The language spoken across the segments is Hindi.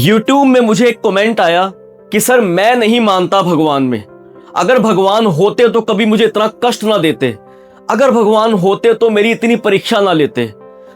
YouTube में मुझे एक कमेंट आया कि सर मैं नहीं मानता भगवान में। अगर भगवान होते तो कभी मुझे इतना कष्ट ना देते। अगर भगवान होते तो मेरी इतनी परीक्षा ना लेते।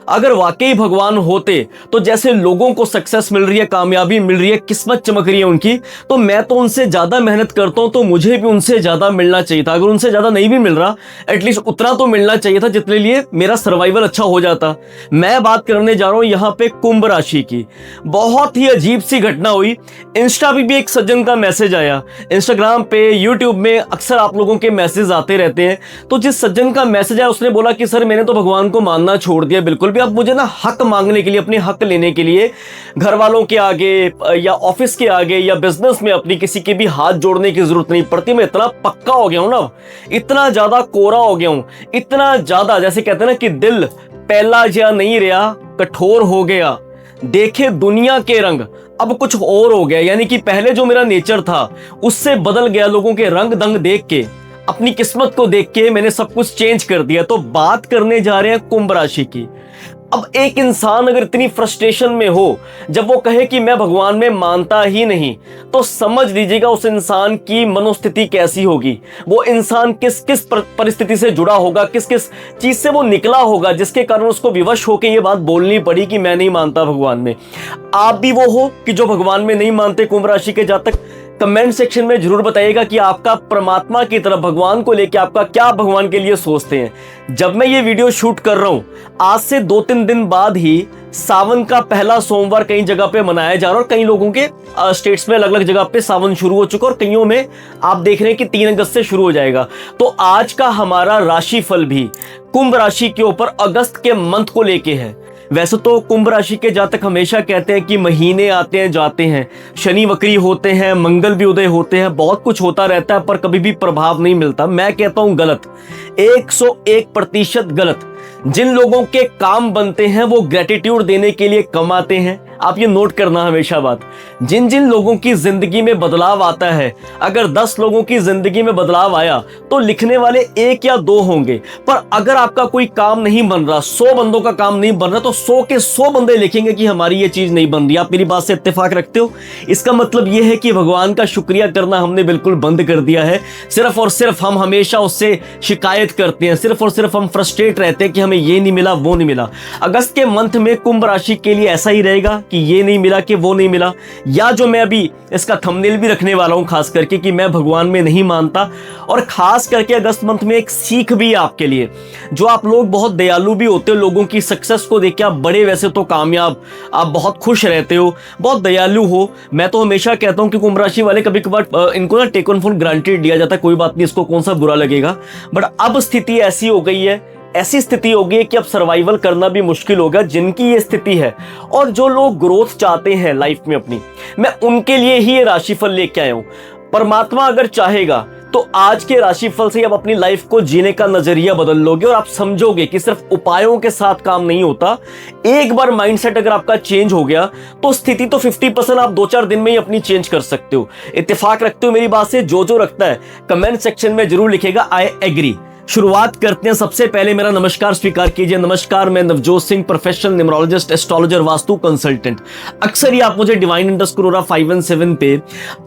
अगर वाकई भगवान होते तो जैसे लोगों को सक्सेस मिल रही है, कामयाबी मिल रही है, किस्मत चमक रही है उनकी, तो मैं तो उनसे ज्यादा मेहनत करता हूं, तो मुझे भी उनसे ज्यादा मिलना चाहिए था। अगर उनसे ज्यादा नहीं भी मिल रहा, एटलीस्ट उतना तो मिलना चाहिए था जितने लिए मेरा सर्वाइवल अच्छा हो जाता। मैं बात करने जा रहा हूं यहां पे कुंभ राशि की। बहुत ही अजीब सी घटना हुई। इंस्टा पे भी एक सज्जन का मैसेज आया, इंस्टाग्राम पे, यूट्यूब में अक्सर आप लोगों के मैसेज आते रहते हैं। तो जिस सज्जन का मैसेज आया उसने बोला कि सर मैंने तो भगवान को मानना छोड़ दिया बिल्कुल भी। अब मुझे ना हक मांगने के लिए, अपने हक लेने के लिए घर वालों के आगे या ऑफिस के आगे या बिजनेस में अपनी किसी के भी हाथ जोड़ने की जरूरत नहीं पड़ती। मैं इतना पक्का हो गया हूं ना, इतना ज्यादा कोरा हो गया हूं, इतना ज्यादा, जैसे कहते हैं ना कि दिल पहला ज्या नहीं रहा, कठोर हो गया, देखे दुनिया के रंग अब कुछ और हो गया। यानी कि पहले जो मेरा नेचर था उससे बदल गया। लोगों के रंग दंग देख के, अपनी किस्मत को देख के मैंने सब कुछ चेंज कर दिया। तो बात करने जा रहे हैं कुंभ राशि की। अब एक इंसान अगर इतनी फ्रस्ट्रेशन में हो, जब वो कहे कि मैं भगवान में मानता ही नहीं, तो समझ लीजिएगा उस इंसान की मनोस्थिति कैसी होगी। वो इंसान किस किस परिस्थिति से जुड़ा होगा, किस किस चीज से वो निकला होगा, जिसके कारण उसको विवश होकर ये बात बोलनी पड़ी कि मैं नहीं मानता भगवान में। आप भी वो हो कि जो भगवान में नहीं मानते कुंभ राशि के जातक? कमेंट सेक्शन में जरूर बताइएगा कि आपका परमात्मा की तरफ, भगवान को लेकर आपका क्या भगवान के लिए सोचते हैं। जब मैं ये वीडियो शूट कर रहा हूं, आज से 2-3 दिन बाद ही सावन का पहला सोमवार कई जगह पे मनाया जा रहा है और कई लोगों के स्टेट्स में अलग अलग जगह पे सावन शुरू हो चुका और कईयों में आप देख रहे हैं कि 3 अगस्त से शुरू हो जाएगा। तो आज का हमारा राशिफल भी कुंभ राशि के ऊपर अगस्त के मंथ को लेके है। वैसे तो कुंभ राशि के जातक हमेशा कहते हैं कि महीने आते हैं जाते हैं, शनि वक्री होते हैं, मंगल भी उदय होते हैं, बहुत कुछ होता रहता है, पर कभी भी प्रभाव नहीं मिलता। मैं कहता हूं गलत, 101% गलत। जिन लोगों के काम बनते हैं वो ग्रेटिट्यूड देने के लिए कमाते हैं। आप ये नोट करना हमेशा बात। जिन जिन लोगों की जिंदगी में बदलाव आता है, अगर 10 लोगों की जिंदगी में बदलाव आया तो लिखने वाले 1 या 2 होंगे। पर अगर आपका कोई काम नहीं बन रहा, 100 बंदों का काम नहीं बन रहा, तो 100 के 100 बंदे लिखेंगे कि हमारी ये चीज नहीं बन रही। आप मेरी बात से इत्तेफाक रखते हो? इसका मतलब ये है कि भगवान का शुक्रिया करना हमने बिल्कुल बंद कर दिया है। सिर्फ और सिर्फ हम हमेशा उससे शिकायत करते हैं, सिर्फ और सिर्फ हम फ्रस्ट्रेट रहते हैं कि हमें ये नहीं मिला, वो नहीं मिला। अगस्त के मंथ में कुंभ राशि के लिए ऐसा ही रहेगा कि ये नहीं मिला, कि वो नहीं मिला, या जो मैं अभी इसका थंबनेल भी रखने वाला हूं खास करके कि मैं भगवान में नहीं मानता। और खास करके अगस्त मंथ में एक सीख भी है आपके लिए। जो आप लोग बहुत दयालु भी होते हो, लोगों की सक्सेस को देख के आप बड़े वैसे तो कामयाब, आप बहुत खुश रहते हो, बहुत दयालु हो। मैं तो हमेशा कहता हूं कि कुंभ राशि वाले कभी कभार इनको ना टेक ऑन फॉर ग्रांटेड लिया जाता है, कोई बात नहीं, इसको कौन सा बुरा लगेगा। बट अब स्थिति ऐसी हो गई है, ऐसी स्थिति हो गई है कि अब सर्वाइवल करना भी मुश्किल होगा जिनकी ये स्थिति है। और जो लोग ग्रोथ चाहते हैं लाइफ में अपनी, मैं उनके लिए ही ये राशिफल लेके आया हूं। परमात्मा अगर चाहेगा तो आज के राशिफल से आप अपनी लाइफ को जीने का नजरिया बदल लोगे और आप समझोगे कि सिर्फ उपायों के साथ काम नहीं होता। एक बार माइंडसेट अगर आपका चेंज हो गया तो स्थिति तो 50% आप 2-4 दिन में ही अपनी चेंज कर सकते हो। इत्तेफाक रखते हो मेरी बात से? जो रखता है कमेंट सेक्शन में जरूर लिखेगा आई एग्री। शुरुआत करते हैं। सबसे पहले मेरा नमस्कार स्वीकार कीजिए। नमस्कार, मैं Navjot Singh, professional numerologist, astrologer, vastu consultant. अक्सर ही आप मुझे divine_aura517 पे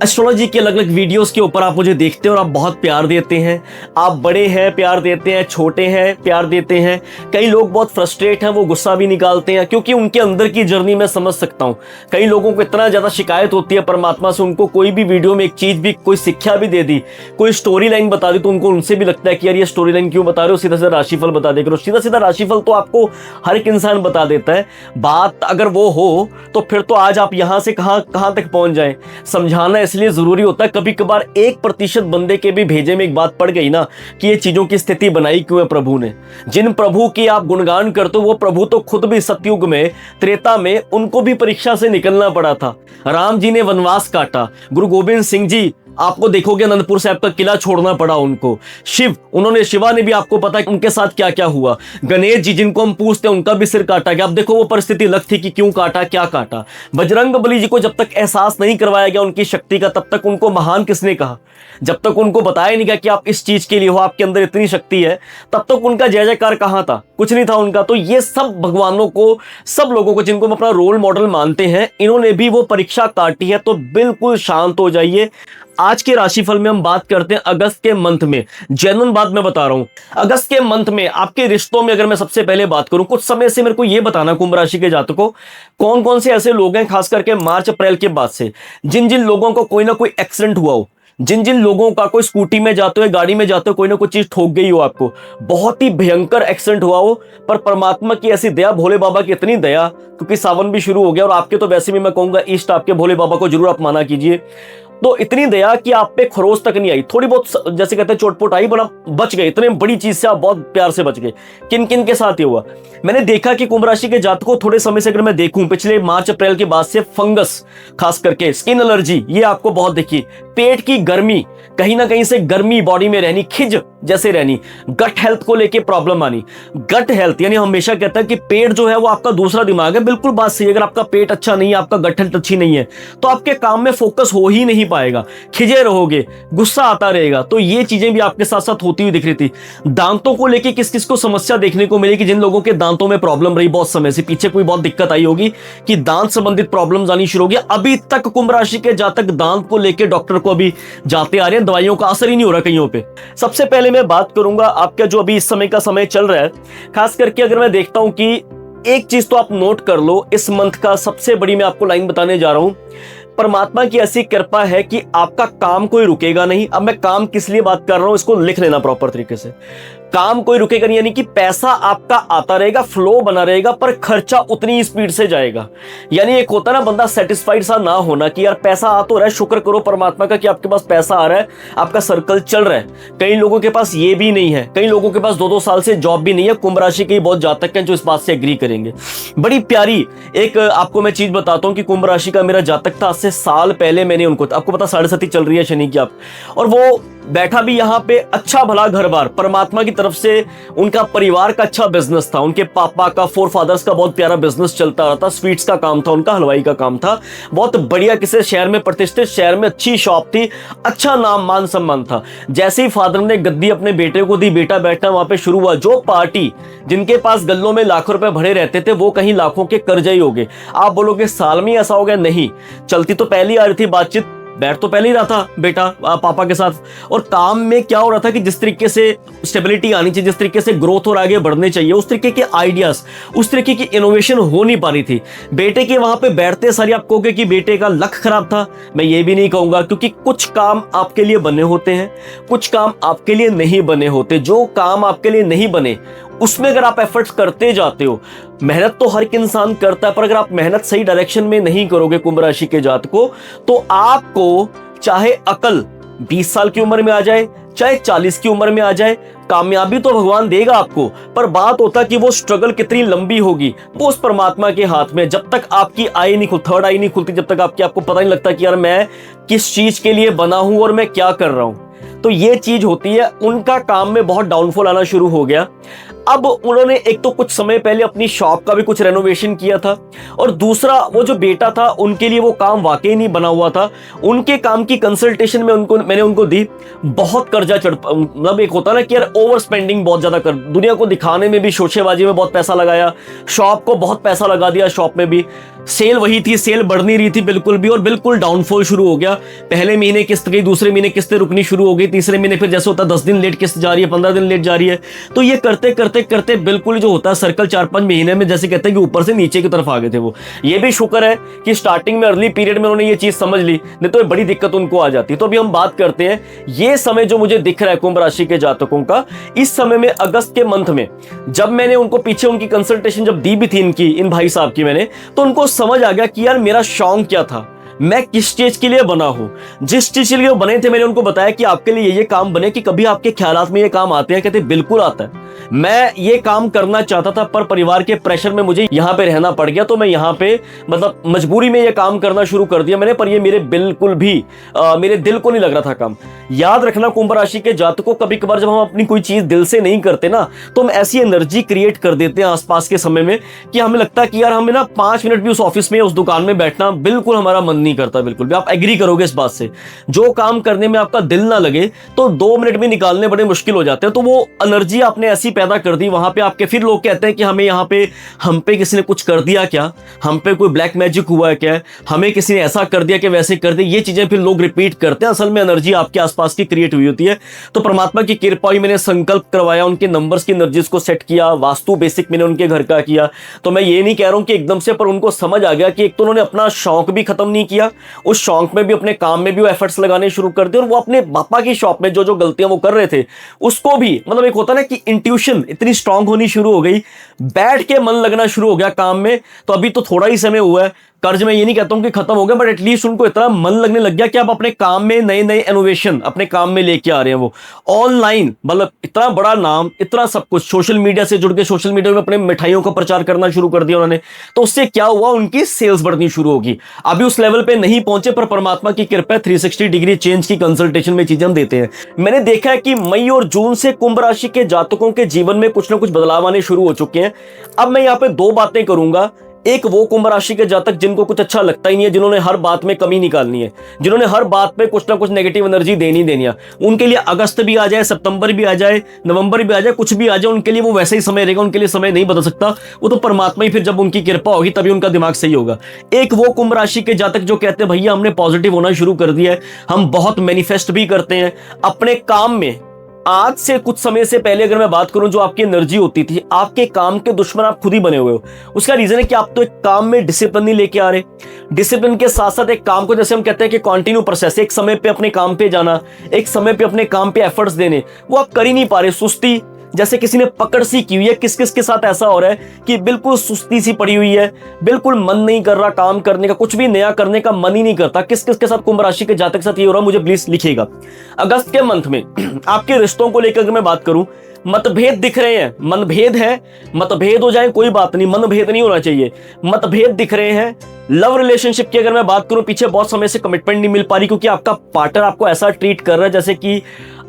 एस्ट्रोलॉजी के अलग अलग वीडियोस के ऊपर आप मुझे देखते हैं और आप बहुत प्यार देते हैं। आप बड़े हैं प्यार देते हैं, छोटे हैं प्यार देते हैं। कई लोग बहुत फ्रस्ट्रेट हैं, वो गुस्सा भी निकालते हैं क्योंकि उनके अंदर की जर्नी मैं समझ सकता हूँ। कई लोगों को इतना ज्यादा शिकायत होती है परमात्मा से, उनको कोई भी वीडियो में एक चीज भी, कोई शिक्षा भी दे दी, कोई स्टोरी लाइन बता दी, तो उनको उनसे भी लगता है कि यार ये स्टोरी लाइन क्यों बता रहे हो, सीधा सीधा राशिफल बता दे करो। सीधा सीधा राशिफल तो आपको हर एक इंसान बता देता है। बात अगर वो हो तो फिर तो आज आप यहां से कहां तक पहुंच जाएं। समझाना इसलिए जरूरी होता है। कभी कभार 1% बंदे के भी भेजे में एक बात पड़ गई ना कि ये चीजों की स्थिति बनाई क्यों है प्रभु ने। जिन प्रभु की आप गुणगान करते हो वो प्रभु तो खुद भी सतयुग में, त्रेता में, उनको भी परीक्षा से निकलना पड़ा था। राम जी ने वनवास काटा, गुरु गोविंद सिंह जी आपको देखोगे अनंतपुर साहब का किला छोड़ना पड़ा उनको। शिवा ने भी, आपको पता है उनके साथ क्या क्या हुआ। गणेश जी जिनको हम पूछते हैं उनका भी सिर काटा गया। अब देखो वो परिस्थिति अलग थी कि क्यों काटा, क्या काटा। बजरंग बली जी को जब तक एहसास नहीं करवाया गया उनकी शक्ति का, तब तक उनको महान किसने कहा? जब तक उनको बताया नहीं गया कि आप इस चीज के लिए हो, आपके अंदर इतनी शक्ति है, तब तक उनका जय जयकार कहां था? कुछ नहीं था उनका। तो ये सब भगवानों को, सब लोगों को जिनको हम अपना रोल मॉडल मानते हैं, इन्होंने भी वो परीक्षा काटी है। तो बिल्कुल शांत हो जाइए। आज के राशिफल में हम बात करते हैं अगस्त के मंथ में। जेन्युइन बात मैं बता रहा हूं, अगस्त के मंथ में आपके रिश्तों में अगर मैं सबसे पहले बात करूं, कुछ समय से मेरे को यह बताना कुंभ राशि के जातकों, कौन कौन से ऐसे लोग हैं खास करके मार्च अप्रैल के बाद से, जिन जिन लोगों को कोई ना कोई एक्सीडेंट हुआ हो, जिन जिन लोगों का कोई स्कूटी में जाते हुए, गाड़ी में जाते हुए कोई ना कोई चीज ठोक गई हो, आपको बहुत ही भयंकर एक्सीडेंट हुआ हो, पर परमात्मा की ऐसी दया, भोले बाबा की इतनी दया, क्योंकि सावन भी शुरू हो गया और आपके तो वैसे भी मैं कहूंगा इष्ट आपके भोले बाबा को जरूर आप माना कीजिए। तो इतनी दया कि आप पे खरोच तक नहीं आई, थोड़ी बहुत जैसे कहते हैं चोटपोट आई, पर आप बच गए। इतने बड़ी चीज से आप बहुत प्यार से बच गए। किन किन के साथ ये हुआ, मैंने देखा कि कुंभ राशि के जातकों थोड़े समय से अगर मैं देखूं, पिछले मार्च अप्रैल के बाद से फंगस, खास करके स्किन एलर्जी, ये आपको बहुत दिखी। पेट की गर्मी, कहीं ना कहीं से गर्मी बॉडी में रहनी, खिज जैसे रहनी, गट हेल्थ को लेके प्रॉब्लम आनी। गट हेल्थ यानी हमेशा कहता है कि पेट जो है वो आपका दूसरा दिमाग है। बिल्कुल बात सही है। अगर आपका पेट अच्छा नहीं है, आपका गट हेल्थ अच्छी नहीं है, तो आपके काम में फोकस हो ही नहीं पाएगा, खिजे रहोगे, गुस्सा आता रहेगा। तो ये चीजें भी आपके साथ साथ होती हुई दिख रही थी। दांतों को लेके किस किस को समस्या देखने को मिली, कि जिन लोगों के दांतों में प्रॉब्लम रही बहुत समय से, पीछे कोई बहुत दिक्कत आई होगी कि दांत संबंधित प्रॉब्लम्स आनी शुरू हो गया। अभी तक कुंभ राशि के जातक दांत को लेके डॉक्टर को अभी जाते आ रहे हैं, दवाइयों का असर ही नहीं हो रहा कईयों पे। सबसे पहले मैं बात करूंगा आपका जो अभी इस समय का समय चल रहा है, खास करके अगर मैं देखता हूं कि एक चीज तो आप नोट कर लो, इस मंथ का सबसे बड़ी मैं आपको लाइन बताने जा रहा हूं। परमात्मा की ऐसी कृपा है कि आपका काम कोई रुकेगा नहीं। अब मैं काम किस लिए बात कर रहा हूं, इसको लिख लेना प्रॉपर तरीके से। काम कोई रुकेगा नहीं, यानी कि पैसा आपका आता रहेगा, फ्लो बना रहेगा, पर खर्चा उतनी स्पीड से जाएगा। यानी एक होता ना बंदा सेटिस्फाइड सा ना होना कि यार पैसा आ तो रहा है, शुक्र करो परमात्मा का कि आपके पास पैसा आ रहा है, आपका सर्कल चल रहा है। कई लोगों के पास ये भी नहीं है, कई लोगों के पास 2-2 साल से जॉब भी नहीं है। कुंभ राशि के बहुत जातक हैं जो इस बात से एग्री करेंगे। बड़ी प्यारी एक आपको मैं चीज बताता हूं कि कुंभ राशि का मेरा जातक था, आज से साल पहले मैंने उनको, आपको पता 7.5 चल रही है शनि की आप, और वो बैठा भी यहाँ पे, अच्छा भला घर बार परमात्मा की तरफ से, उनका परिवार का अच्छा बिजनेस था, उनके पापा का, फोर फादर्स का बहुत प्यारा बिजनेस चलता रहा था, स्वीट्स का काम था उनका, हलवाई का काम था, बहुत बढ़िया, किसी शहर में, प्रतिष्ठित शहर में अच्छी शॉप थी, अच्छा नाम मान सम्मान था। जैसे ही फादर ने गद्दी अपने बेटे को दी, बेटा बैठा वहां पे शुरू हुआ, जो पार्टी जिनके पास गल्लों में लाखों रुपए भरे रहते थे, वो कहीं लाखों के कर्जे हो गए। आप बोलोगे साल में ऐसा हो गया, नहीं, चलती तो पहली आ रही थी बातचीत, बैठ तो पहले ही रहा था बेटा पापा के साथ, और काम में क्या हो रहा था कि जिस तरीके से स्टेबिलिटी आनी चाहिए, जिस तरीके से ग्रोथ और आगे बढ़ने चाहिए, उस तरीके के आइडियाज, उस तरीके की इनोवेशन हो नहीं पा रही थी। बेटे के वहां पे बैठते सारी आप कहोगे कि बेटे का लक खराब था, मैं ये भी नहीं कहूंगा, क्योंकि कुछ काम आपके लिए बने होते हैं, कुछ काम आपके लिए नहीं बने होते। जो काम आपके लिए नहीं बने उसमें अगर आप एफर्ट्स करते जाते हो, मेहनत तो हर एक इंसान करता है, पर अगर आप मेहनत सही डायरेक्शन में नहीं करोगे कुंभ राशि के जातकों, तो आपको चाहे अकल 20 साल की उम्र में आ जाए, चाहे 40 की उम्र में आ जाए, कामयाबी तो भगवान देगा आपको, पर बात होता कि वो स्ट्रगल कितनी लंबी होगी वो उस परमात्मा के हाथ में। जब तक आपकी आई नहीं खुलती, थर्ड आई नहीं खुलती, जब तक आपको पता नहीं लगता कि यार मैं किस चीज के लिए बना हूं और मैं क्या कर रहा हूं, तो ये चीज होती है। उनका काम में बहुत डाउनफॉल आना शुरू हो गया। अब उन्होंने एक तो कुछ समय पहले अपनी शॉप का भी कुछ रेनोवेशन किया था, और दूसरा वो जो बेटा था उनके लिए वो काम वाकई नहीं बना हुआ था। उनके काम की कंसल्टेशन में मैंने उनको दी, बहुत कर्जा चढ़, मतलब एक होता ना कि यार ओवर स्पेंडिंग बहुत ज्यादा कर, दुनिया को दिखाने में भी, शोशेबाजी में बहुत पैसा लगाया, शॉप को बहुत पैसा लगा दिया, शॉप में भी सेल वही थी, सेल बढ़ नहीं रही थी बिल्कुल भी, और बिल्कुल डाउनफॉल शुरू हो गया। पहले महीने किस्त गई, दूसरे महीने किस्तें रुकनी शुरू हो गई, तीसरे महीने फिर जैसे होता 10 दिन लेट किस्त जा रही है, 15 दिन लेट जा रही है। तो ये करते करते करते बिल्कुल जो होता है सर्कल 4-5 महीने में, जैसे कहते हैं कि ऊपर से नीचे की तरफ आ गए थे वो। ये भी शुक्र है कि स्टार्टिंग में अर्ली पीरियड में उन्होंने ये चीज समझ ली, नहीं तो बड़ी दिक्कत उनको आ जाती। तो अभी हम बात करते हैं ये समय जो मुझे दिख रहा है कुंभ राशि के जातकों का, इस समय में अगस्त के मंथ में, जब मैंने उनको पीछे उनकी कंसल्टेशन जब दी भी थी इनकी, इन भाई साहब की मैंने, तो उनको समझ आ गया कि यार मेरा शौक क्या था, मैं किस चीज के लिए बना हूं। जिस चीज के लिए वो बने थे, मैंने उनको बताया कि आपके लिए ये काम बने, कि कभी आपके ख्यालात में ये काम आते हैं, कहते बिल्कुल आता है। मैं ये काम करना चाहता था, पर परिवार के प्रेशर में मुझे यहाँ पे रहना पड़ गया, तो मैं यहाँ पे मतलब मजबूरी में ये काम करना शुरू कर दिया मैंने, पर ये मेरे बिल्कुल भी मेरे दिल को नहीं लग रहा था काम। याद रखना कुंभ राशि के जातकों, कभी कभार जब हम अपनी कोई चीज दिल से नहीं करते ना, तो हम ऐसी एनर्जी क्रिएट कर देते हैं आसपास के समय में कि हमें लगता है कि यार हमें ना 5 मिनट भी उस ऑफिस में, उस दुकान में बैठना बिल्कुल हमारा मन नहीं नहीं करता बिल्कुल भी। आप एग्री करोगे इस बात से। जो काम करने में आपका दिल ना लगे तो 2 मिनट भी निकालने बड़े मुश्किल हो जाते हैं। तो वो एनर्जी आपने ऐसी पैदा कर दी वहां पे आपके, फिर लोग कहते हैं कि हमें यहाँ पे, हम पे किसी ने कुछ कर दिया क्या, हम पे कोई ब्लैक मैजिक हुआ है क्या, हमें किसी ने ऐसा कर दिया कि वैसे कर दिया। ये चीजें फिर लोग रिपीट करते हैं। असल में एनर्जी आपके आसपास की क्रिएट हुई होती है। तो परमात्मा की कृपा हुई, मैंने संकल्प करवाया, उनके नंबर्स की एनर्जीज को सेट किया, वास्तु बेसिक मैंने उनके घर का किया। तो मैं ये नहीं कह रहा हूं कि एकदम से, पर उनको समझ आ गया कि एक तो उन्होंने अपना शौक भी खत्म नहीं किया, उस शौक में भी, अपने काम में भी वो एफर्ट्स लगाने शुरू कर दिए, और वो अपने पापा की शॉप में जो जो गलतियां वो कर रहे थे उसको भी, मतलब एक होता ना कि इंट्यूशन इतनी स्ट्रांग होनी शुरू हो गई, बैठ के मन लगना शुरू हो गया काम में। तो अभी तो थोड़ा ही समय हुआ है, कर्ज में ये नहीं कहता हूं कि खत्म हो गया, बट एटलीस्ट उनको इतना मन लगने लग गया कि आप अपने काम में नए नए इनोवेशन अपने काम में लेके आ रहे हैं। वो ऑनलाइन, मतलब इतना बड़ा नाम, इतना सब कुछ, सोशल मीडिया से जुड़ के सोशल मीडिया में अपने मिठाइयों का प्रचार करना शुरू कर दिया उन्होंने। तो उससे क्या हुआ, उनकी सेल्स बढ़नी शुरू होगी। अभी उस लेवल पे नहीं पहुंचे, पर परमात्मा की कृपा 360 डिग्री चेंज की कंसल्टेशन में चीजें हम देते हैं। मैंने देखा है कि मई और जून से कुंभ राशि के जातकों के जीवन में कुछ ना कुछ बदलाव आने शुरू हो चुके हैं। अब मैं यहाँ पे 2 बातें करूंगा। एक वो कुंभ राशि के जातक जिनको कुछ अच्छा लगता ही नहीं है, जिन्होंने हर बात में कमी निकालनी है, जिन्होंने हर बात पे कुछ ना कुछ नेगेटिव एनर्जी देनी है, उनके लिए अगस्त भी आ जाए, सितंबर भी आ जाए, नवंबर भी आ जाए, कुछ भी आ जाए, उनके लिए वो वैसे ही समय रहेगा। उनके लिए समय नहीं बदल सकता, वो तो परमात्मा ही, फिर जब उनकी कृपा होगी तभी उनका दिमाग सही होगा। एक वो कुंभ राशि के जातक जो कहते हैं भैया हमने पॉजिटिव होना शुरू कर दिया है, हम बहुत मैनिफेस्ट भी करते हैं अपने काम में। आज से कुछ समय से पहले अगर मैं बात करूं, जो आपकी एनर्जी होती थी, आपके काम के दुश्मन आप खुद ही बने हुए हो। उसका रीजन है कि आप तो एक काम में डिसिप्लिन नहीं लेके आ रहे। डिसिप्लिन के साथ साथ एक काम को, जैसे हम कहते हैं कि कंटिन्यू प्रोसेस, एक समय पे अपने काम पे जाना, एक समय पे अपने काम पे एफर्ट्स देने, वो आप कर ही नहीं पा रहे। सुस्ती, जैसे किसी ने पकड़ सी की हुई है। किस किस के साथ ऐसा हो रहा है कि बिल्कुल सुस्ती सी पड़ी हुई है, बिल्कुल मन नहीं कर रहा काम करने का, कुछ भी नया करने का मन ही नहीं करता। किस किस के साथ कुंभ राशि के जातक के साथ ये हो रहा है, मुझे प्लीज लिखिएगा। अगस्त के मंथ में आपके रिश्तों को लेकर मैं बात करूं, मतभेद दिख रहे हैं, मनभेद है, मतभेद हो जाए कोई बात नहीं, मनभेद नहीं होना चाहिए, मतभेद दिख रहे हैं। लव रिलेशनशिप की अगर मैं बात करूं, पीछे बहुत समय से कमिटमेंट नहीं मिल पा रही, क्योंकि आपका पार्टनर आपको ऐसा ट्रीट कर रहा है जैसे कि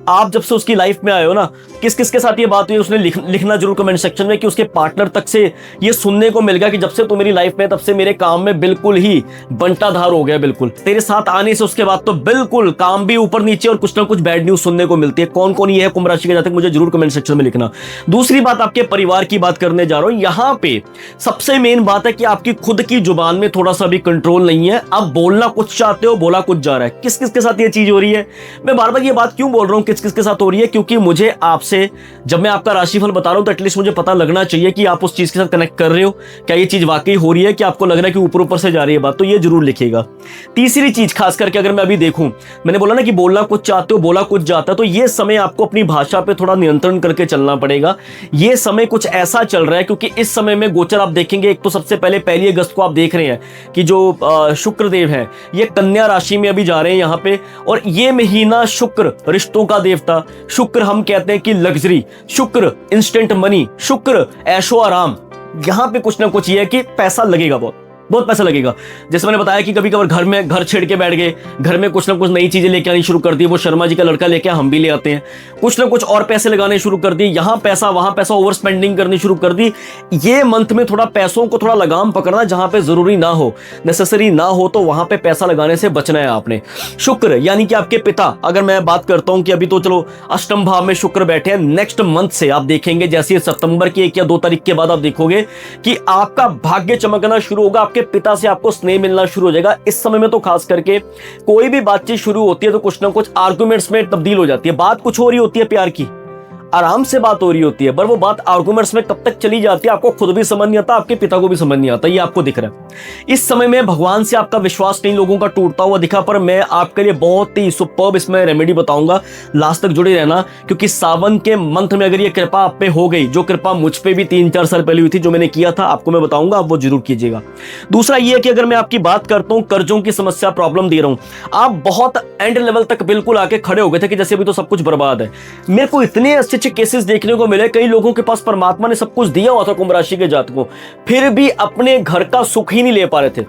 आप जब से उसकी लाइफ में आए हो ना। किस किस के साथ ये बात हुई, उसने लिखना जरूर कमेंट सेक्शन में, कि उसके पार्टनर तक से ये सुनने को मिल गया कि जब से तू मेरी लाइफ में, तब से मेरे काम में बिल्कुल ही बंटाधार हो गया। बिल्कुल तेरे साथ आने से उसके बाद तो बिल्कुल काम भी ऊपर नीचे, और कुछ ना कुछ बैड न्यूज सुनने को मिलती है। कौन कौन ये है कुंभ राशि के जातक, मुझे जरूर कमेंट सेक्शन में लिखना। दूसरी बात, आपके परिवार की बात करने जा रहा हूं। यहां पे सबसे मेन बात है कि आपकी खुद की जुबान में थोड़ा सा भी कंट्रोल नहीं है। आप बोलना कुछ चाहते हो, बोला कुछ जा रहा है। किस किस के साथ ये चीज हो रही है, मैं बार बार ये बात क्यों बोल रहा हूं किस किस के साथ हो रही है, क्योंकि मुझे आपसे, जब मैं आपका राशिफल बता रहा हूं, तो एटलीस्ट मुझे पता लगना चाहिए कि आप उस चीज के साथ कनेक्ट कर रहे हो। क्या ये चीज वाकई हो रही है, कि आपको लग रहा है कि ऊपर ऊपर से जा रही है बात, तो ये जरूर लिखिएगा। तीसरी चीज खास करके अगर मैं अभी देखूं, मैंने बोला ना कि बोलना कुछ चाहते हो, बोला कुछ जाता है, तो ये समय आपको अपनी भाषा पे थोड़ा नियंत्रण करके चलना पड़ेगा। ये समय कुछ ऐसा चल रहा है, क्योंकि इस समय में गोचर आप देखेंगे, एक तो सबसे पहले 1 अगस्त को आप देख रहे हैं कि जो शुक्रदेव है ये कन्या राशि में अभी जा रहे हैं यहाँ पे। और ये महीना शुक्र रिश्तों का देवता, शुक्र हम कहते हैं कि लग्जरी, शुक्र इंस्टेंट मनी, शुक्र ऐशो आराम। यहां पे कुछ ना कुछ ये है कि पैसा लगेगा, बहुत पैसा लगेगा। जैसे मैंने बताया कि कभी कभार घर छेड़ के बैठ गए, घर में कुछ ना कुछ नई चीजें लेके आनी शुरू कर दी। वो शर्मा जी का लड़का लेके हम भी ले आते हैं, कुछ ना कुछ और पैसे लगाने शुरू कर दिए, यहां पैसा वहां पैसा, ओवर स्पेंडिंग करनी शुरू कर दी। ये मंथ में थोड़ा पैसों को थोड़ा लगाम पकड़ना, जहां पे जरूरी ना हो, नेसेसरी ना हो, तो वहां पे पैसा लगाने से बचना है आपने। शुक्र यानी कि आपके पिता, अगर मैं बात करता हूं कि अभी तो चलो अष्टम भाव में शुक्र बैठे हैं, नेक्स्ट मंथ से आप देखेंगे, जैसे सितंबर की 1 या 2 तारीख के बाद आप देखोगे कि आपका भाग्य चमकना शुरू होगा, आपके पिता से आपको स्नेह मिलना शुरू हो जाएगा। इस समय में तो खास करके कोई भी बातचीत शुरू होती है तो कुछ ना कुछ आर्गुमेंट्स में तब्दील हो जाती है। बात कुछ हो रही होती है, प्यार की आराम से बात हो रही होती है, पर वो बात आर्गुमेंट्स में कब तक चली जाती है, आपको खुद भी समझ नहीं आता, आपके पिता को भी समझ नहीं आता। ये आपको दिख रहा है। इस समय में भगवान से आपका विश्वास कई लोगों का टूटता हुआ दिखा, पर मैं आपके लिए बहुत ही सुपर्ब इसमें रेमेडी बताऊंगा, लास्ट तक जुड़े रहना। क्योंकि सावन के मंथ में अगर ये कृपा आप पे हो गई, जो कृपा मुझ पे भी 3-4 साल पहले हुई थी, जो मैंने किया था, आपको मैं बताऊंगा, आप वो जरूर कीजिएगा। दूसरा ये है कि अगर मैं आपकी बात करता हूं, कर्जों की समस्या, प्रॉब्लम दे रहा हूं, आप बहुत एंड लेवल तक बिल्कुल आके खड़े हो गए थे कि जैसे अभी तो सब कुछ बर्बाद है। मेरे को इतने अच्छे अच्छे केसेस देखने को मिले, कई लोगों के पास परमात्मा ने सब कुछ दिया हुआ था कुंभ राशि के जातकों, फिर भी अपने घर का सुख ही नहीं ले पा रहे थे।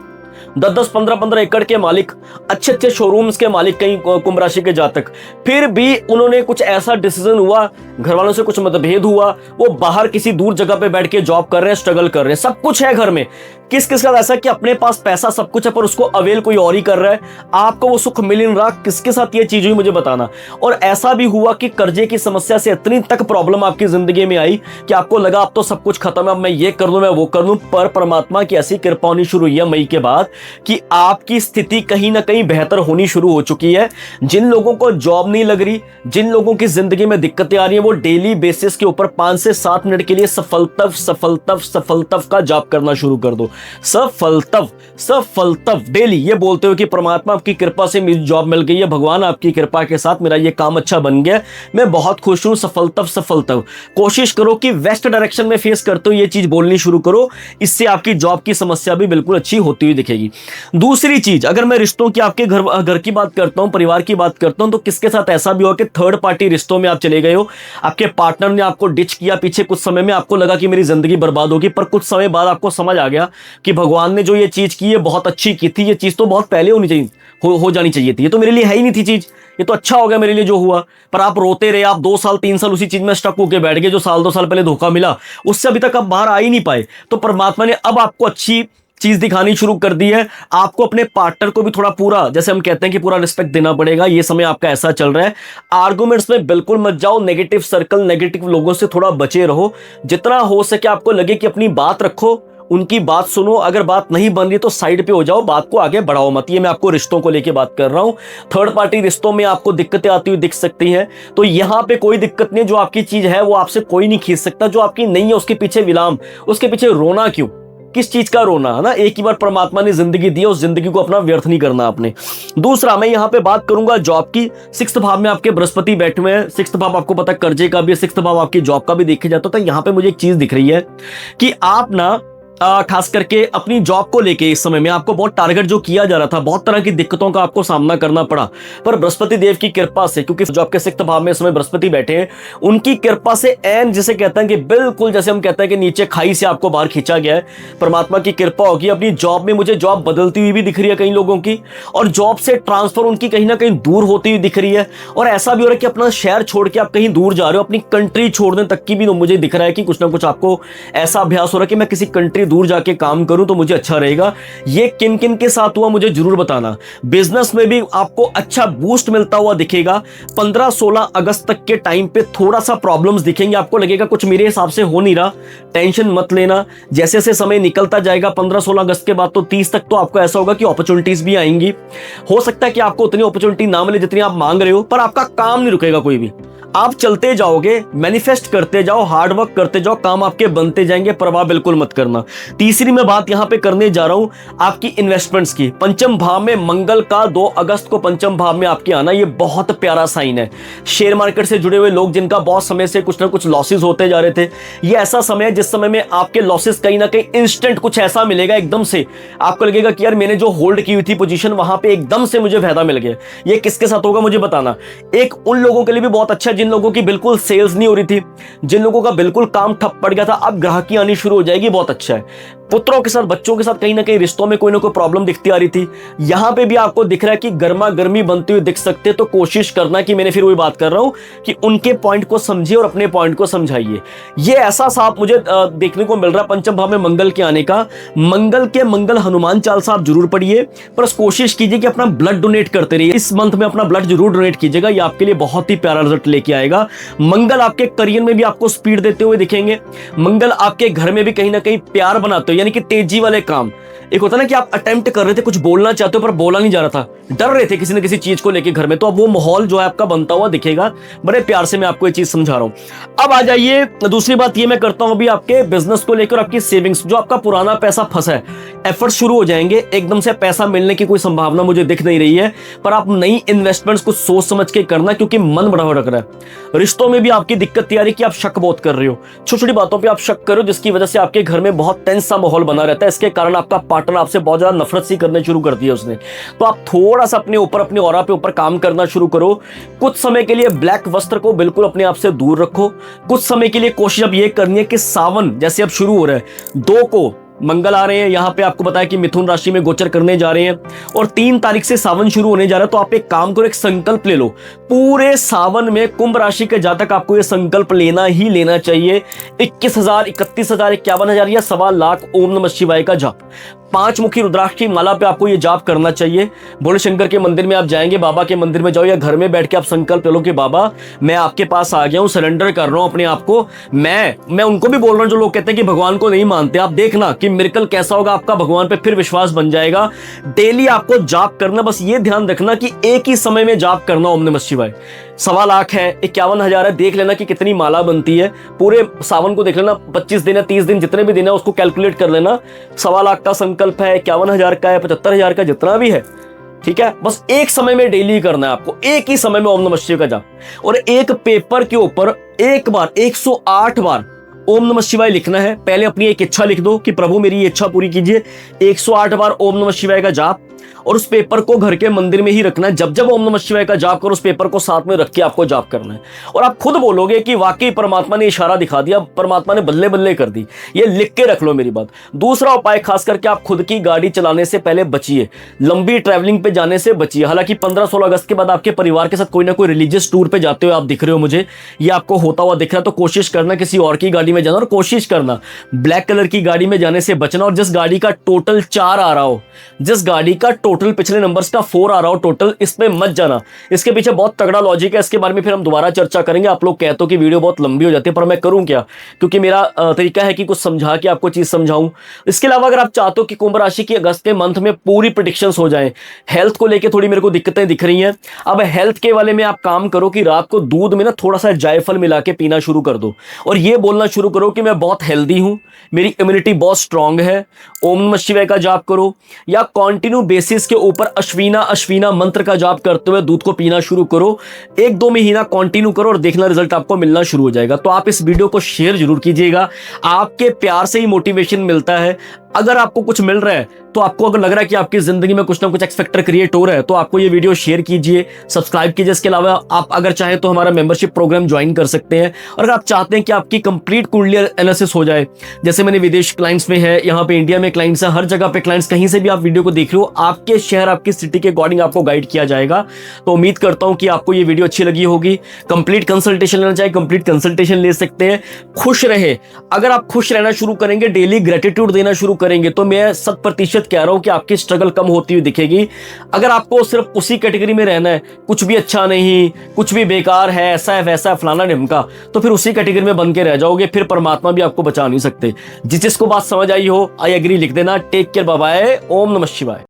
10-10, 15-15 एकड़ के मालिक, अच्छे अच्छे शोरूम्स के मालिक, कई कुंभ राशि के जातक, फिर भी उन्होंने कुछ ऐसा डिसीजन हुआ, घर वालों से कुछ मतभेद हुआ, वो बाहर किसी दूर जगह पे बैठ के जॉब कर रहे हैं, स्ट्रगल कर रहे हैं, सब कुछ है घर में, किस किस का ऐसा कि अपने पास पैसा सब कुछ है पर उसको अवेल कोई और ही कर रहा है, आपको वो सुख मिल नहीं रहा, किसके साथ ये चीज हुई मुझे बताना। और ऐसा भी हुआ कि कर्जे की समस्या से इतनी तक प्रॉब्लम आपकी जिंदगी में आई कि आपको लगा अब तो सब कुछ खत्म है, अब मैं ये कर लूं, मैं वो कर लूं, पर परमात्मा की ऐसी कृपा होनी शुरू हुई है मई के बाद कि आपकी स्थिति कहीं ना कहीं बेहतर होनी शुरू हो चुकी है। जिन लोगों को जॉब नहीं लग रही, जिन लोगों की जिंदगी में दिक्कतें आ रही है, वो डेली बेसिस के ऊपर 5 से 7 मिनट के लिए सफलतव सफलतव सफलतव का जाप करना शुरू कर दो। सफलतव सफलतव डेली ये बोलते हो कि परमात्मा आपकी कृपा से मेरी जॉब मिल गई है, भगवान आपकी कृपा के साथ मेरा ये काम अच्छा बन गया, मैं बहुत खुश हूं, सफलतव सफलतव। कोशिश करो कि वेस्ट डायरेक्शन में फेस करते हो ये चीज बोलनी शुरू करो, इससे आपकी जॉब की समस्या भी बिल्कुल अच्छी होती हुई दिखेगी। दूसरी चीज, अगर मैं रिश्तों की आपके घर की बात करता हूं, परिवार की बात करता हूं, तो किसके साथ ऐसा भी हो कि थर्ड पार्टी रिश्तों में आप चले गए हो, आपके पार्टनर ने आपको डिच किया पीछे कुछ समय में, आपको लगा कि मेरी जिंदगी बर्बाद होगी, पर कुछ समय बाद आपको समझ आ गया कि भगवान ने जो ये चीज की है बहुत अच्छी की थी, ये चीज तो बहुत पहले होनी चाहिए, हो जानी चाहिए थी, ये तो मेरे लिए है ही नहीं थी चीज, ये तो अच्छा हो गया मेरे लिए जो हुआ। पर आप रोते रहे, आप 2 साल 3 साल उसी चीज में स्टक होकर बैठ गए, जो साल 2 साल पहले धोखा मिला उससे अभी तक आप बाहर आ ही नहीं पाए। तो परमात्मा ने अब आपको अच्छी चीज दिखानी शुरू कर दी है। आपको अपने पार्टनर को भी थोड़ा पूरा, जैसे हम कहते हैं कि पूरा रिस्पेक्ट देना पड़ेगा। ये समय आपका ऐसा चल रहा है, आर्गुमेंट्स में बिल्कुल मत जाओ, नेगेटिव सर्कल, नेगेटिव लोगों से थोड़ा बचे रहो। जितना हो सके आपको लगे कि अपनी बात रखो, उनकी बात सुनो, अगर बात नहीं बन रही तो साइड पे हो जाओ, बात को आगे बढ़ाओ मत। ये मैं आपको रिश्तों को लेके बात कर रहा हूं। थर्ड पार्टी रिश्तों में आपको दिक्कतें आती हुई दिख सकती हैं, तो यहां पे कोई दिक्कत नहीं, जो आपकी चीज है वो आपसे कोई नहीं खींच सकता, जो आपकी नहीं है उसके पीछे विलाम, उसके पीछे रोना क्यों, किस चीज का रोना है ना। एक ही बार परमात्मा ने जिंदगी दी है, उस जिंदगी को अपना व्यर्थ नहीं करना आपने। दूसरा, मैं यहां पे बात करूंगा जॉब की। 6th भाव में आपके बृहस्पति बैठे हुए हैं। 6th भाव आपको पता कर्जे का भी है, 6th भाव आपकी जॉब का भी देखे जाता था। यहां पे मुझे एक चीज दिख रही है कि आप ना खास करके अपनी जॉब को लेके इस समय में आपको बहुत टारगेट जो किया जा रहा था, बहुत तरह की दिक्कतों का आपको सामना करना पड़ा, पर बृहस्पति देव की कृपा से, क्योंकि जॉब के 6th भाव में इस समय बृहस्पति बैठे हैं, उनकी कृपा से एन जिसे कहते हैं कि बिल्कुल जैसे हम कहते हैं कि नीचे खाई से आपको बाहर खींचा गया है। परमात्मा की कृपा होगी। अपनी जॉब में मुझे जॉब बदलती हुई भी दिख रही है कई लोगों की, और जॉब से ट्रांसफर उनकी कहीं ना कहीं दूर होती हुई दिख रही है। और ऐसा भी हो रहा है कि अपना शहर छोड़ के आप कहीं दूर जा रहे हो, अपनी कंट्री छोड़ने तक की भी मुझे दिख रहा है कि कुछ ना कुछ आपको ऐसा अभ्यास हो रहा है कि मैं किसी कंट्री दूर जाके काम करूं तो मुझे अच्छा रहेगा। ये किन किन के साथ हुआ मुझे जरूर बताना। बिजनेस में भी आपको अच्छा बूस्ट मिलता हुआ दिखेगा। 15-16 अगस्त तक के टाइम पे थोड़ा सा प्रॉब्लम्स दिखेंगे, आपको लगेगा कुछ मेरे हिसाब से हो नहीं रहा, टेंशन मत लेना। जैसे जैसे समय निकलता जाएगा 15-16 अगस्त के बाद तो 30 तक तो आपको ऐसा होगा कि अपॉर्चुनिटीज भी आएंगी। हो सकता है कि आपको उतनी अपॉर्चुनिटी ना मिले जितनी आप मांग रहे हो, पर आपका काम नहीं रुकेगा कोई भी। आप चलते जाओगे, मैनिफेस्ट करते जाओ, हार्ड वर्क करते जाओ, काम आपके बनते जाएंगे, परवाह बिल्कुल मत करना। तीसरी मैं बात यहां पे करने जा रहा हूं आपकी इन्वेस्टमेंट्स की। पंचम भाव में मंगल का 2 अगस्त को पंचम भाव में आपके आना, ये बहुत प्यारा साइन है। शेयर मार्केट से जुड़े हुए लोग जिनका बहुत समय से कुछ ना कुछ लॉसेस होते जा रहे थे, ये ऐसा समय है जिस समय में आपके लॉसेस कहीं ना कहीं इंस्टेंट कुछ ऐसा मिलेगा, एकदम से आपको लगेगा कि यार मैंने जो होल्ड की हुई थी पोजीशन, वहां पे एकदम से मुझे फायदा मिल गया। ये किसके साथ होगा मुझे बताना। एक उन लोगों के लिए भी बहुत अच्छा, जिन लोगों की बिल्कुल सेल्स नहीं हो रही थी, जिन लोगों का बिल्कुल काम ठप पड़ गया था, अब ग्राहकी आनी शुरू हो जाएगी, बहुत अच्छा है। पुत्रों के साथ, बच्चों के साथ कहीं ना कहीं रिश्तों में कोई ना कोई प्रॉब्लम दिखती आ रही थी, यहां पे भी आपको दिख रहा है कि गर्मा गर्मी बनती हुई दिख सकते। तो कोशिश करना कि मैंने फिर वही बात कर रहा हूं कि उनके पॉइंट को समझिए और अपने पॉइंट को समझाइए। ये ऐसा साफ मुझे देखने को मिल रहा है पंचम भाव में मंगल के आने का। मंगल हनुमान चालीसा आप जरूर पढ़िए, पर कोशिश कीजिए कि अपना ब्लड डोनेट करते रहिए। इस मंथ में अपना ब्लड जरूर डोनेट कीजिएगा, ये आपके लिए बहुत ही प्यारा रिजल्ट लेके आएगा। मंगल आपके करियर में भी आपको स्पीड देते हुए दिखेंगे। मंगल आपके घर में भी कहीं ना कहीं प्यार बनाते हो, यानी कि तेजी वाले काम। एक होता ना कि आप अटेम्प्ट कर रहे थे, कुछ बोलना चाहते हो पर बोला नहीं जा रहा था, डर रहे थे किसी न किसी चीज को लेके घर में, तो अब वो माहौल जो है आपका बनता हुआ दिखेगा। बड़े प्यार से मैं आपको ये चीज समझा रहा हूं। अब आ जाइए, दूसरी बात ये मैं करता हूं अभी आपके बिजनेस को लेकर, आपकी सेविंग्स, जो आपका पुराना पैसा फंसा है, एफर्ट शुरू हो जाएंगे। एकदम से पैसा मिलने की कोई संभावना मुझे दिख नहीं रही है, पर आप नई इन्वेस्टमेंट्स को सोच समझ के करना, क्योंकि मन बड़ा रख रहा है। रिश्तों में भी आपकी दिक्कत आ रही कि आप शक बहुत कर रहे हो, छोटी छोटी बातों पर आप शक करो, जिसकी वजह से आपके घर में बहुत टेंस सा माहौल बना रहता है। इसके कारण आपका पार्टनर आपसे बहुत ज्यादा नफरत सी करने शुरू कर दिया उसने। तो आप थोड़ा सा अपने ऊपर, अपने ऑरा पे ऊपर काम करना शुरू करो। कुछ समय के लिए ब्लैक वस्त्र को बिल्कुल अपने आप से दूर रखो। कुछ समय के लिए कोशिश अब ये करनी है कि सावन जैसे अब शुरू हो रहा है, 2 को मंगल आ रहे हैं, यहाँ पे आपको बताया कि मिथुन राशि में गोचर करने जा रहे हैं और 3 तारीख से सावन शुरू होने जा रहा है। तो आप एक काम करो, एक संकल्प ले लो, पूरे सावन में कुंभ राशि के जातक आपको ये संकल्प लेना ही लेना चाहिए। 21,000, 31,000, 51,000 या 1.25 लाख ओम नमः शिवाय का जाप, 5 मुखी रुद्राक्ष की माला पे आपको ये जाप करना चाहिए। भोले शंकर के मंदिर में आप जाएंगे, बाबा के मंदिर में जाओ या घर में बैठ के आप संकल्प ले लो कि बाबा मैं आपके पास आ गया हूं, सरेंडर कर रहा हूं अपने आप को। मैं उनको भी बोल रहा हूं जो लोग कहते हैं कि भगवान को नहीं मानते, आप देखना कि मिरेकल कैसा होगा, आपका भगवान पे फिर विश्वास बन जाएगा। डेली आपको जाप करना, बस ये ध्यान रखना कि एक ही समय में जाप करना ओम नमः शिवाय। 1.25 लाख है, 51,000 है, देख लेना कि कितनी माला बनती है। पूरे सावन को देख लेना, 25 दिन है, 30 दिन, जितने भी दिन है उसको कैलकुलेट कर लेना। 1.25 लाख का संकल्प है, 51,000 का है, 75,000 का, जितना भी है, ठीक है। बस एक समय में डेली करना है आपको, एक ही समय में ओम नमः शिवाय का जाप। और एक पेपर के ऊपर एक बार 108 बार ओम नमः शिवाय लिखना है। पहले अपनी एक इच्छा लिख दो कि प्रभु मेरी इच्छा पूरी कीजिए, 108 बार ओम नमः शिवाय का जाप। और उस पेपर को घर के मंदिर में ही रखना है। जब जब ओम नमः शिवाय का जाप करो, उस पेपर को साथ में रख के आपको जाप करना है। और आप खुद बोलोगे कि वाकई परमात्मा ने इशारा दिखा दिया, परमात्मा ने बल्ले बल्ले कर दी। ये लिख के रख लो मेरी बात। दूसरा उपाय, खास करके आप खुद की गाड़ी चलाने से पहले बचिए, लंबी ट्रैवलिंग पे जाने से बचिए। हालांकि 15-16 अगस्त के बाद आपके परिवार के साथ कोई ना कोई रिलीजियस टूर पे जाते हो आप दिख रहे हो मुझे, ये आपको होता हुआ दिख रहा है, तो कोशिश करना किसी और की गाड़ी में जाना। और कोशिश करना ब्लैक कलर की गाड़ी में जाने से बचना। और जिस गाड़ी का टोटल 4 आ रहा हो, जिस गाड़ी का टोटल पिछले नंबर्स का 4 आ रहा हो टोटल, इसमें मत जाना। इसके पीछे बहुत तगड़ा लॉजिक है, इसके बारे में फिर हम दोबारा चर्चा करेंगे। आप लोग कहते हो कि वीडियो बहुत लंबी हो जाती है, पर मैं करूं क्या, क्योंकि मेरा तरीका है कि कुछ समझा के आपको चीज समझाऊं। इसके अलावा अगर आप चाहते हो कि कुंभ राशि की अगस्त के मंथ में पूरी प्रेडिक्शंस हो जाए, हेल्थ को लेकर थोड़ी मेरे को दिक्कतें दिख रही हैं, अब हेल्थ के वाले में आप काम करो कि रात को दूध में ना थोड़ा सा जायफल मिला के पीना शुरू कर दो और ये बोलना शुरू करो कि मैं बहुत हेल्दी हूं, मेरी इम्यूनिटी बहुत स्ट्रांग है। ओम नमः शिवाय का जाप करो या कंटिन्यू बेसिस के ऊपर अश्विना अश्विना मंत्र का जाप करते हुए दूध को पीना शुरू करो। 1-2 महीना कंटिन्यू करो और देखना रिजल्ट आपको मिलना शुरू हो जाएगा। तो आप इस वीडियो को शेयर जरूर कीजिएगा, आपके प्यार से ही मोटिवेशन मिलता है। अगर आपको कुछ मिल रहा है, तो आपको अगर लग रहा है कि आपकी जिंदगी में कुछ ना कुछ एक्स फैक्टर क्रिएट हो रहा है, तो आपको ये वीडियो शेयर कीजिए, सब्सक्राइब कीजिए। इसके अलावा आप अगर चाहें तो हमारा मेंबरशिप प्रोग्राम ज्वाइन कर सकते हैं। और अगर आप चाहते हैं कि आपकी कंप्लीट कुंडली एनालिसिस हो जाए, जैसे मैंने विदेश क्लाइंट्स में है, यहाँ पे इंडिया में क्लाइंट्स है, हर जगह पे क्लाइंट्स, कहीं से भी आप वीडियो को देख रहे हो, आपके शहर आपकी सिटी के अकॉर्डिंग आपको गाइड किया जाएगा। तो उम्मीद करता हूं कि आपको ये वीडियो अच्छी लगी होगी। कंप्लीट कंसल्टेशन लेना चाहे कंप्लीट कंसल्टेशन ले सकते हैं। खुश रहे, अगर आप खुश रहना शुरू करेंगे, डेली ग्रेटिट्यूड देना शुरू करेंगे, तो मैं 100% कह रहा हूं कि आपकी स्ट्रगल कम होती हुई दिखेगी। अगर आपको सिर्फ उसी कैटेगरी में रहना है, कुछ भी अच्छा नहीं, कुछ भी बेकार है, ऐसा है वैसा है फलाना ढिमका, तो फिर उसी कैटेगरी में बन के रह जाओगे, फिर परमात्मा भी आपको बचा नहीं सकते। जिसको बात समझ आई हो, आई एग्री लिख देना। टेक केयर, बाय बाय, ओम नमः शिवाय।